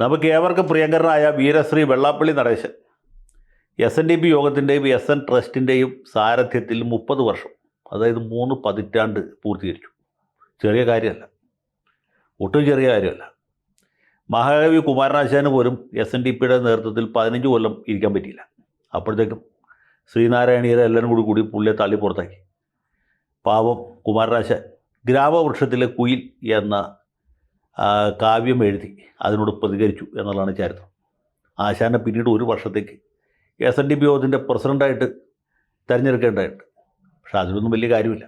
നമുക്ക് ഏവർക്കും പ്രിയങ്കരനായ വീരശ്രീ വെള്ളാപ്പള്ളി നടേശൻ SNDP യോഗത്തിൻ്റെയും SN ട്രസ്റ്റിൻ്റെയും സാരഥ്യത്തിൽ 30 വർഷം, അതായത് 3 പതിറ്റാണ്ട് പൂർത്തീകരിച്ചു. ചെറിയ കാര്യമല്ല, ഒട്ടും ചെറിയ കാര്യമല്ല. മഹാകവി കുമാരനാശാന് പോലും SNDPയുടെ നേതൃത്വത്തിൽ 15 കൊല്ലം ഇരിക്കാൻ പറ്റിയില്ല. അപ്പോഴത്തേക്കും ശ്രീനാരായണീയരെ എല്ലാവരും കൂടി പുള്ളിയെ തള്ളി പുറത്താക്കി. പാവം കുമാരനാശാൻ ഗ്രാമവൃക്ഷത്തിലെ കുയിൽ എന്ന കാവ്യം എഴുതി അതിനോട് പ്രതികരിച്ചു എന്നുള്ളതാണ് ചരിത്രം. ആശാനെ പിന്നീട് 1 വർഷത്തേക്ക് SNDP യോഗത്തിൻ്റെ പ്രസിഡൻ്റായിട്ട് തിരഞ്ഞെടുക്കേണ്ടതായിട്ട്. പക്ഷെ അതിലൊന്നും വലിയ കാര്യമില്ല.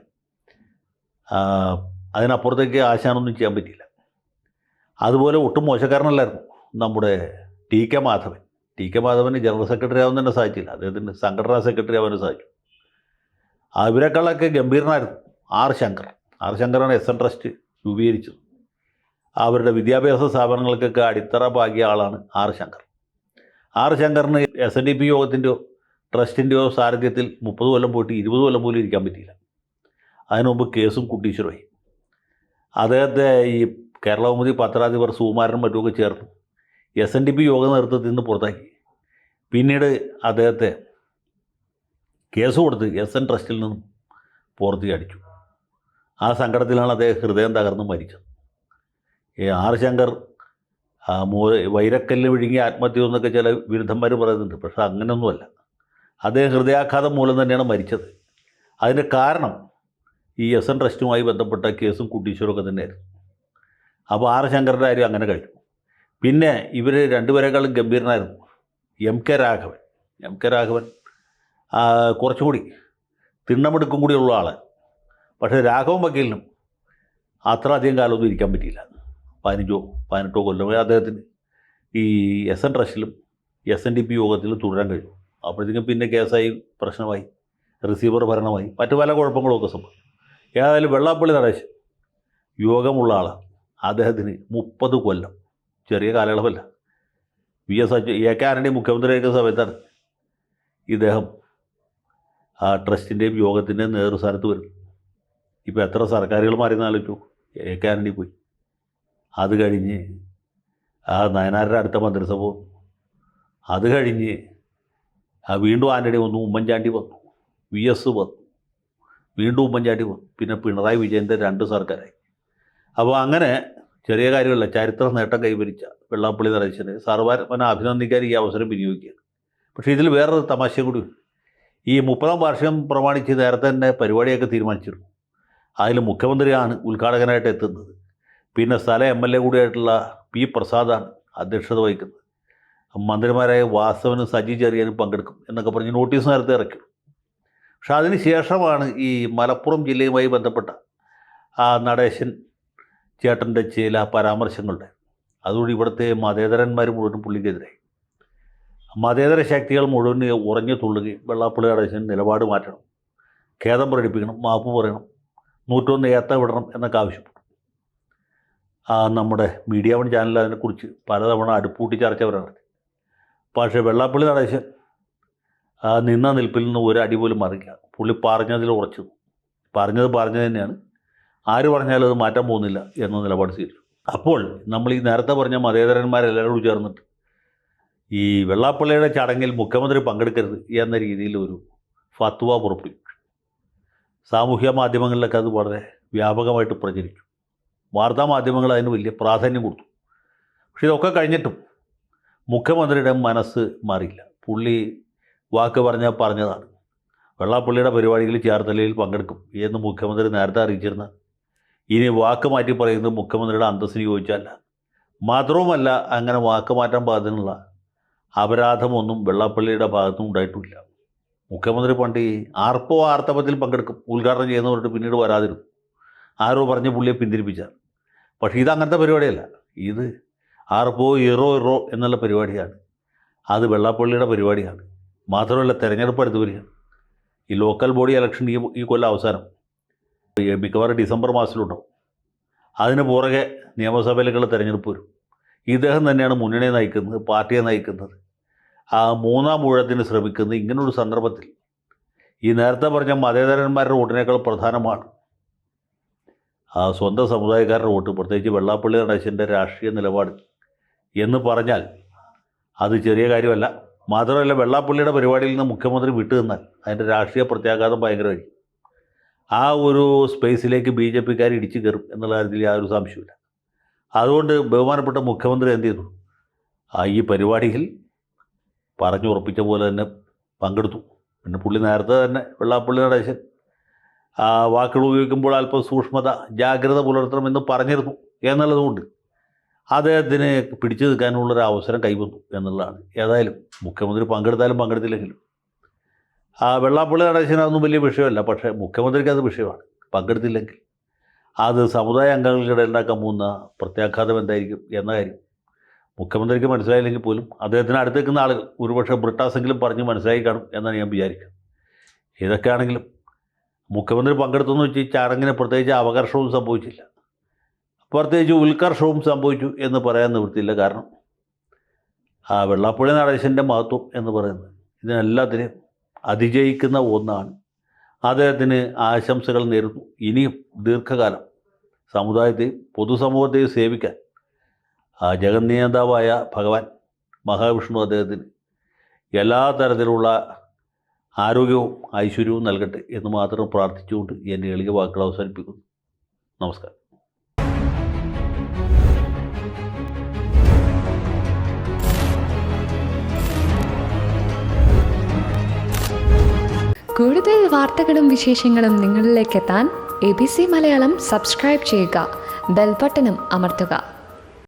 അതിനപ്പുറത്തേക്ക് ആശാനൊന്നും ചെയ്യാൻ പറ്റിയില്ല. അതുപോലെ ഒട്ടും മോശക്കാരനല്ലായിരുന്നു നമ്മുടെ TK Madhavan. TK Madhavan general secretary ആവാൻ തന്നെ സാധിച്ചില്ല. അദ്ദേഹത്തിന് സംഘടനാ സെക്രട്ടറി ആവാനും സാധിച്ചു. അവരെക്കാളൊക്കെ ഗംഭീരനായിരുന്നു R. ശങ്കറാണ് SN ട്രസ്റ്റ് രൂപീകരിച്ചത്. അവരുടെ വിദ്യാഭ്യാസ സ്ഥാപനങ്ങൾക്കൊക്കെ അടിത്തറ പാകിയ ആളാണ് R. ശങ്കറിന് SNDP യോഗത്തിൻ്റെയോ ട്രസ്റ്റിൻ്റെയോ സാരഥ്യത്തിൽ 30 കൊല്ലം പോയിട്ട് 20 കൊല്ലം പോലും ഇരിക്കാൻ പറ്റിയില്ല. അതിനു മുമ്പ് കേസും കുട്ടീശ്വരമായി. അദ്ദേഹത്തെ ഈ കേരളകൗമുദി പത്രാധിപർ സുകുമാരനും മറ്റുമൊക്കെ ചേർന്ന് SNDP യോഗ നേതൃത്വത്തിൽ നിന്ന് പുറത്താക്കി. പിന്നീട് അദ്ദേഹത്തെ കേസ് കൊടുത്ത് SN ട്രസ്റ്റിൽ നിന്നും പുറത്തേക്ക് അടിച്ചു. ആ സങ്കടത്തിലാണ് അദ്ദേഹം ഹൃദയം തകർന്ന് മരിച്ചത്. R. ശങ്കർ വൈരക്കല്ല് വിഴുങ്ങി ആത്മഹത്യ എന്നൊക്കെ ചില വിരുദ്ധന്മാർ പറയുന്നുണ്ട്. പക്ഷേ അങ്ങനെയൊന്നുമല്ല. അദ്ദേഹം ഹൃദയാഘാതം മൂലം തന്നെയാണ് മരിച്ചത്. അതിൻ്റെ കാരണം ഈ SN ട്രസ്റ്റുമായി ബന്ധപ്പെട്ട കേസും കുട്ടീശ്വരമൊക്കെ തന്നെയായിരുന്നു. അപ്പോൾ R. ശങ്കറിൻ്റെ കാര്യം അങ്ങനെ കഴിഞ്ഞു. പിന്നെ ഇവർ രണ്ടുപേരെക്കാളും ഗംഭീരനായിരുന്നു MK രാഘവൻ കുറച്ചുകൂടി തിണ്ണമെടുക്കും കൂടിയുള്ള ആൾ. പക്ഷേ രാഘവൻ വക്കീലിനും അത്ര അധികം കാലമൊന്നും ഇരിക്കാൻ പറ്റിയില്ല. 15-18 കൊല്ലമേ അദ്ദേഹത്തിന് ഈ SN ട്രസ്റ്റിലും SNDP യോഗത്തിലും തുടരാൻ കഴിഞ്ഞു. അപ്പോഴത്തേക്കും പിന്നെ കേസായി, പ്രശ്നമായി, റിസീവർ ഭരണമായി, മറ്റു പല കുഴപ്പങ്ങളൊക്കെ സംഭവിച്ചു. ഏതായാലും വെള്ളാപ്പള്ളി നടേശൻ യോഗമുള്ള ആളാണ്. അദ്ദേഹത്തിന് 30 കൊല്ലം ചെറിയ കാലയളവല്ല. AK ആന്റണി മുഖ്യമന്ത്രിയായിരിക്കുന്ന സമയത്താണ് ഇദ്ദേഹം ട്രസ്റ്റിൻ്റെയും യോഗത്തിൻ്റെയും നേതൃസ്ഥാനത്ത് വരുന്നു. ഇപ്പോൾ എത്ര സർക്കാരുകൾ മാറിയെന്ന് ആലോചിച്ചു. AK ആന്റണി പോയി. അത് കഴിഞ്ഞ് നയനാരുടെ അടുത്ത മന്ത്രിസഭ വന്നു. അത് കഴിഞ്ഞ് വീണ്ടും ആന്റണി വന്നു, ഉമ്മൻചാണ്ടി വന്നു, VS വന്നു, വീണ്ടും ഉമ്മൻചാണ്ടി വന്നു, പിന്നെ പിണറായി വിജയൻ്റെ 2 സർക്കാരായി. അപ്പോൾ അങ്ങനെ ചെറിയ കാര്യമല്ല, ചരിത്ര നേട്ടം കൈവരിച്ച വെള്ളാപ്പള്ളി നടേശനെ സർവ്വനെ അഭിനന്ദിക്കാൻ ഈ അവസരം വിനിയോഗിക്കുകയാണ്. പക്ഷേ ഇതിൽ വേറൊരു തമാശ കൂടി. ഈ 30ാം വാർഷികം പ്രമാണിച്ച് നേരത്തെ തന്നെ പരിപാടിയൊക്കെ തീരുമാനിച്ചിരുന്നു. അതിൽ മുഖ്യമന്ത്രിയാണ് ഉദ്ഘാടകനായിട്ട് എത്തുന്നത്. പിന്നെ സ്ഥല MLA കൂടിയായിട്ടുള്ള P. പ്രസാദാണ് അധ്യക്ഷത വഹിക്കുന്നത്. മന്ത്രിമാരായ വാസവനും സജി ചെറിയാനും പങ്കെടുക്കും എന്നൊക്കെ പറഞ്ഞ് നോട്ടീസ് നേരത്തെ ഇറക്കി. പക്ഷെ അതിന് ശേഷമാണ് ഈ മലപ്പുറം ജില്ലയുമായി ബന്ധപ്പെട്ട നടേശൻ ചേട്ടൻ്റെ ചില പരാമർശങ്ങളുടെ അതുകൊണ്ട് ഇവിടുത്തെ മതേതരന്മാർ മുഴുവനും പുള്ളിക്കെതിരായി. മതേതര ശക്തികൾ മുഴുവൻ ഉറഞ്ഞു തുള്ളുകയും വെള്ളാപ്പള്ളി നടേശൻ നിലപാട് മാറ്റണം, ഖേദം പ്രകടിപ്പിക്കണം, മാപ്പ് പറയണം, 101 ഏത്ത വിടണം എന്നൊക്കെ ആവശ്യപ്പെട്ടു. നമ്മുടെ മീഡിയ വൺ ചാനൽ അതിനെക്കുറിച്ച് പലതവണ അടുപ്പൂട്ടി ചർച്ച നടത്തി. പക്ഷേ വെള്ളാപ്പള്ളി നടേശൻ നിന്ന നിൽപ്പിൽ നിന്ന് ഒരു അടി പോലും മാറില്ല. പുള്ളി പറഞ്ഞതിൽ ഉറച്ചു. പറഞ്ഞത് തന്നെയാണ്. ആര് പറഞ്ഞാലും അത് മാറ്റാൻ പോകുന്നില്ല എന്ന നിലപാട് സ്വീകരിച്ചു. അപ്പോൾ നമ്മൾ ഈ നേരത്തെ പറഞ്ഞ മതേതരന്മാരെല്ലാവരും ചേർന്നിട്ട് ഈ വെള്ളാപ്പള്ളിയുടെ ചടങ്ങിൽ മുഖ്യമന്ത്രി പങ്കെടുക്കരുത് എന്ന രീതിയിൽ ഒരു ഫത്വ പുറപ്പെടുവിച്ചു. സാമൂഹ്യ മാധ്യമങ്ങളിലൊക്കെ അത് വളരെ വ്യാപകമായിട്ട് പ്രചരിച്ചു. വാർത്താ മാധ്യമങ്ങൾ അതിന് വലിയ പ്രാധാന്യം കൊടുത്തു. പക്ഷേ ഇതൊക്കെ കഴിഞ്ഞിട്ടും മുഖ്യമന്ത്രിയുടെ മനസ്സ് മാറിയില്ല. പുള്ളി വാക്ക് പറഞ്ഞതാണ്. വെള്ളാപ്പള്ളിയുടെ പരിപാടികളിൽ ചേർത്തലയിൽ പങ്കെടുക്കും എന്ന് മുഖ്യമന്ത്രി നേരത്തെ അറിയിച്ചിരുന്ന ഇനി വാക്ക് മാറ്റി പറയുന്നത് മുഖ്യമന്ത്രിയുടെ അന്തസ്സിന് യോജിച്ചല്ല. മാത്രവുമല്ല, അങ്ങനെ വാക്ക് മാറ്റാൻ പാകത്തിനുള്ള അപരാധമൊന്നും വെള്ളാപ്പള്ളിയുടെ ഭാഗത്തും ഉണ്ടായിട്ടില്ല. മുഖ്യമന്ത്രി പണ്ട് ഈ ആർത്തവത്തിൽ പങ്കെടുക്കും, ഉദ്ഘാടനം ചെയ്യുന്നവർക്ക് പിന്നീട് വരാതിരുന്നു. ആരോ പറഞ്ഞ് പുള്ളിയെ പിന്തിരിപ്പിച്ചാണ്. പക്ഷേ ഇതങ്ങനത്തെ പരിപാടിയല്ല. ഇത് ഇറോ എന്നുള്ള പരിപാടിയാണ്. അത് വെള്ളാപ്പള്ളിയുടെ പരിപാടിയാണ്. മാത്രമല്ല, തെരഞ്ഞെടുപ്പ് അടുത്ത് വരികയാണ്. ഈ ലോക്കൽ ബോഡി ഇലക്ഷൻ ഈ കൊല്ലം അവസാനം മിക്കവാറും ഡിസംബർ മാസത്തിലുണ്ടാവും. അതിന് പുറകെ നിയമസഭയിലേക്കുള്ള തെരഞ്ഞെടുപ്പ് വരും. ഇദ്ദേഹം തന്നെയാണ് മുന്നണിയെ നയിക്കുന്നത്, പാർട്ടിയെ നയിക്കുന്നത്, 3ാം ഊഴത്തിന് ശ്രമിക്കുന്നത്. ഇങ്ങനൊരു സന്ദർഭത്തിൽ ഈ നേരത്തെ പറഞ്ഞ മതേതരന്മാരുടെ വോട്ടിനേക്കാൾ പ്രധാനമാണ് സ്വന്തം സമുദായക്കാരുടെ വോട്ട്, പ്രത്യേകിച്ച് വെള്ളാപ്പള്ളി നടേശൻ്റെ രാഷ്ട്രീയ നിലപാട് എന്ന് പറഞ്ഞാൽ അത് ചെറിയ കാര്യമല്ല. മാത്രമല്ല, വെള്ളാപ്പള്ളിയുടെ പരിപാടിയിൽ നിന്ന് മുഖ്യമന്ത്രി വിട്ടു നിന്നാൽ അതിൻ്റെ രാഷ്ട്രീയ പ്രത്യാഘാതം ഭയങ്കരമായിരിക്കും. ആ ഒരു സ്പേസിലേക്ക് BJPക്കാർ ഇടിച്ചു കയറും എന്നുള്ള കാര്യത്തിൽ യാതൊരു സംശയമില്ല. അതുകൊണ്ട് ബഹുമാനപ്പെട്ട മുഖ്യമന്ത്രി എന്ത് ചെയ്തു? ഈ പരിപാടിയിൽ പറഞ്ഞുറപ്പിച്ച പോലെ തന്നെ പങ്കെടുത്തു. പിന്നെ പുള്ളി നേരത്തെ തന്നെ വെള്ളാപ്പള്ളി നടേശൻ വാക്കുകൾ ഉപയോഗിക്കുമ്പോൾ അല്പം സൂക്ഷ്മത, ജാഗ്രത പുലർത്തണമെന്ന് പറഞ്ഞിരുന്നു എന്നുള്ളതുകൊണ്ട് അദ്ദേഹത്തിന് പിടിച്ചു നിൽക്കാനുള്ളൊരു അവസരം കൈവന്നു എന്നുള്ളതാണ്. ഏതായാലും മുഖ്യമന്ത്രി പങ്കെടുത്താലും പങ്കെടുത്തില്ലെങ്കിലും വെള്ളാപ്പള്ളി നടേശനതൊന്നും വലിയ വിഷയമല്ല. പക്ഷേ മുഖ്യമന്ത്രിക്ക് അത് വിഷയമാണ്. പങ്കെടുത്തില്ലെങ്കിൽ അത് സമുദായ അംഗങ്ങൾക്കിടെ ഉണ്ടാക്കാൻ പോകുന്ന പ്രത്യാഘാതം എന്തായിരിക്കും എന്ന കാര്യം മുഖ്യമന്ത്രിക്ക് മനസ്സിലായില്ലെങ്കിൽ പോലും അദ്ദേഹത്തിന് അടുത്ത് നിൽക്കുന്ന ആളുകൾ ഒരുപക്ഷെ ബ്രിട്ടാസെങ്കിലും പറഞ്ഞ് മനസ്സിലാക്കി കാണും എന്നാണ് ഞാൻ വിചാരിക്കുന്നത്. ഇതൊക്കെ ആണെങ്കിലും മുഖ്യമന്ത്രി പങ്കെടുത്തെന്ന് വെച്ച് ഈ ചടങ്ങിന് പ്രത്യേകിച്ച് അപകർഷവും സംഭവിച്ചില്ല, പ്രത്യേകിച്ച് ഉത്കർഷവും സംഭവിച്ചു എന്ന് പറയാൻ നിവൃത്തിയില്ല. കാരണം വെള്ളാപ്പള്ളി നടേശൻ്റെ മഹത്വം എന്ന് പറയുന്നത് ഇതിനെല്ലാത്തിനെയും അതിജയിക്കുന്ന ഒന്നാണ്. അദ്ദേഹത്തിന് ആശംസകൾ നേരുന്നു. ഇനിയും ദീർഘകാലം സമുദായത്തെയും പൊതുസമൂഹത്തെയും സേവിക്കാൻ ജഗന്നിയന്താവായ ഭഗവാൻ മഹാവിഷ്ണു അദ്ദേഹത്തിന് എല്ലാ തരത്തിലുള്ള ആരോഗ്യവും ഐശ്വര്യവും നൽകട്ടെ എന്ന് മാത്രം പ്രാർത്ഥിച്ചുകൊണ്ട് എൻ്റെ എളിയ വാക്കുകൾ അവസാനിപ്പിക്കുന്നു. നമസ്കാരം. കൂടുതൽ വാർത്തകളും വിശേഷങ്ങളും നിങ്ങളിലേക്ക് എത്താൻ ABC മലയാളം സബ്സ്ക്രൈബ് ചെയ്യുക, ബെൽബട്ടനും അമർത്തുക.